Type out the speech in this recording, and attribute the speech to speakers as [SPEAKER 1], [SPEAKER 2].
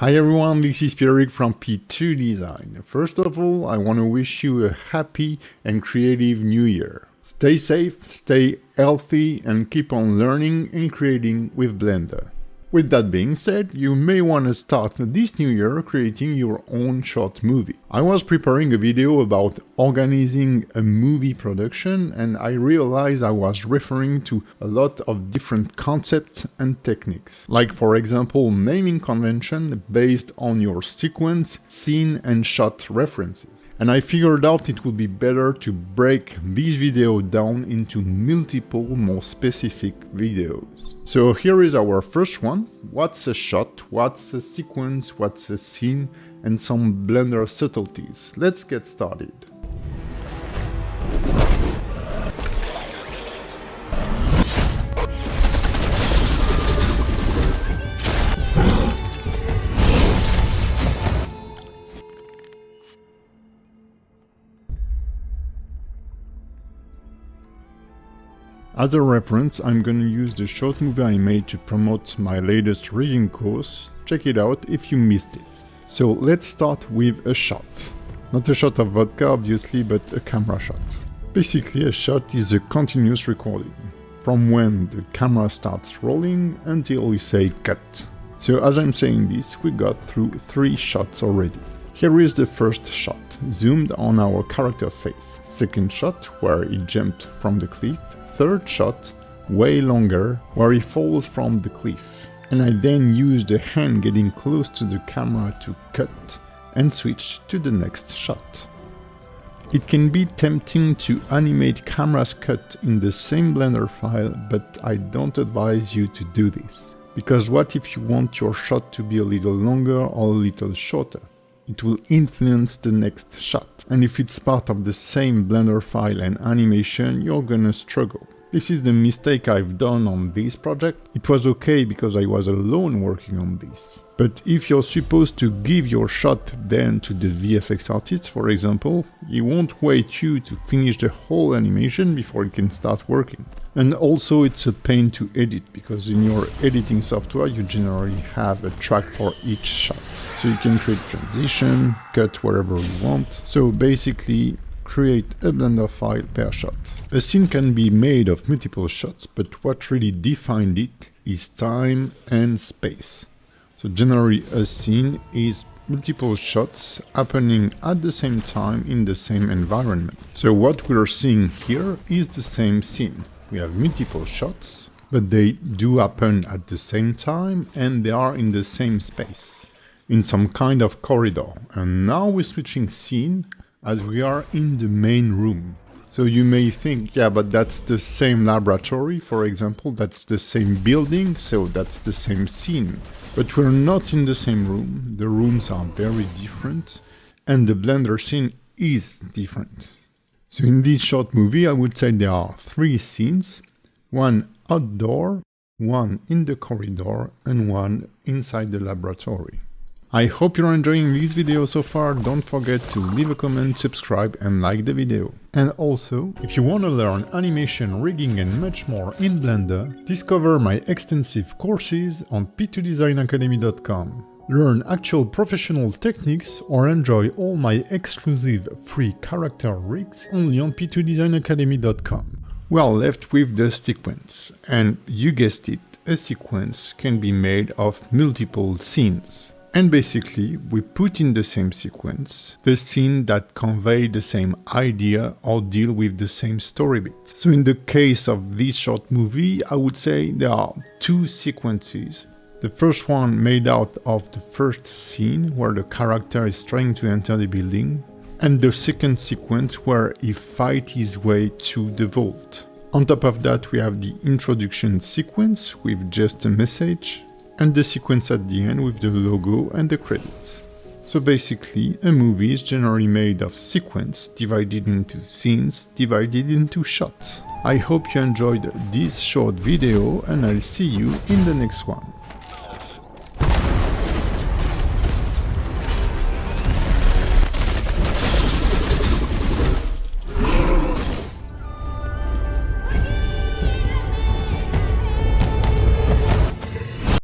[SPEAKER 1] Hi everyone, this is Pierrick from P2design. First of all, I want to wish you a happy and creative new year. Stay safe, stay healthy, and keep on learning and creating with Blender. With that being said, you may want to start this new year creating your own short movie. I was preparing a video about organizing a movie production and I realized I was referring to a lot of different concepts and techniques. Like for example, naming convention based on your sequence, scene and shot references. And I figured out it would be better to break this video down into multiple more specific videos. So here is our first one. What's a shot, what's a sequence, what's a scene, and some Blender subtleties. Let's get started. As a reference, I'm gonna use the short movie I made to promote my latest rigging course. Check it out if you missed it. So let's start with a shot. Not a shot of vodka obviously, but a camera shot. Basically a shot is a continuous recording, from when the camera starts rolling until we say cut. So as I'm saying this, we got through 3 shots already. Here is the first shot, zoomed on our character face. Second shot, where he jumped from the cliff. Third shot, way longer, where he falls from the cliff. And I then use the hand getting close to the camera to cut and switch to the next shot. It can be tempting to animate camera's cut in the same Blender file, but I don't advise you to do this. Because what if you want your shot to be a little longer or a little shorter? It will influence the next shot. And if it's part of the same Blender file and animation, you're gonna struggle. This is the mistake I've done on this project. It was okay because I was alone working on this. But if you're supposed to give your shot then to the VFX artist, for example, he won't wait you to finish the whole animation before he can start working. And also it's a pain to edit because in your editing software you generally have a track for each shot. So you can create transition, cut wherever you want. So basically, create a Blender file per shot. A scene can be made of multiple shots, but what really defined it is time and space. So generally a scene is multiple shots happening at the same time in the same environment. So what we're seeing here is the same scene. We have multiple shots, but they do happen at the same time and they are in the same space, in some kind of corridor. And now we're switching scene as we are in the main room. So you may think, yeah, but that's the same laboratory, for example, that's the same building, so that's the same scene. But we're not in the same room, the rooms are very different, and the Blender scene is different. So in this short movie, I would say there are 3 scenes, one outdoor, one in the corridor, and one inside the laboratory. I hope you're enjoying this video so far. Don't forget to leave a comment, subscribe and like the video. And also, if you want to learn animation, rigging and much more in Blender, discover my extensive courses on P2designacademy.com. Learn actual professional techniques or enjoy all my exclusive free character rigs only on P2designacademy.com. We are left with the sequence, and you guessed it, a sequence can be made of multiple scenes. And basically, we put in the same sequence the scene that convey the same idea or deal with the same story beat. So in the case of this short movie, I would say there are 2 sequences. The first one made out of the first scene where the character is trying to enter the building, and the second sequence where he fights his way to the vault. On top of that, we have the introduction sequence with just a message, and the sequence at the end with the logo and the credits. So basically, a movie is generally made of sequence divided into scenes divided into shots. I hope you enjoyed this short video and I'll see you in the next one.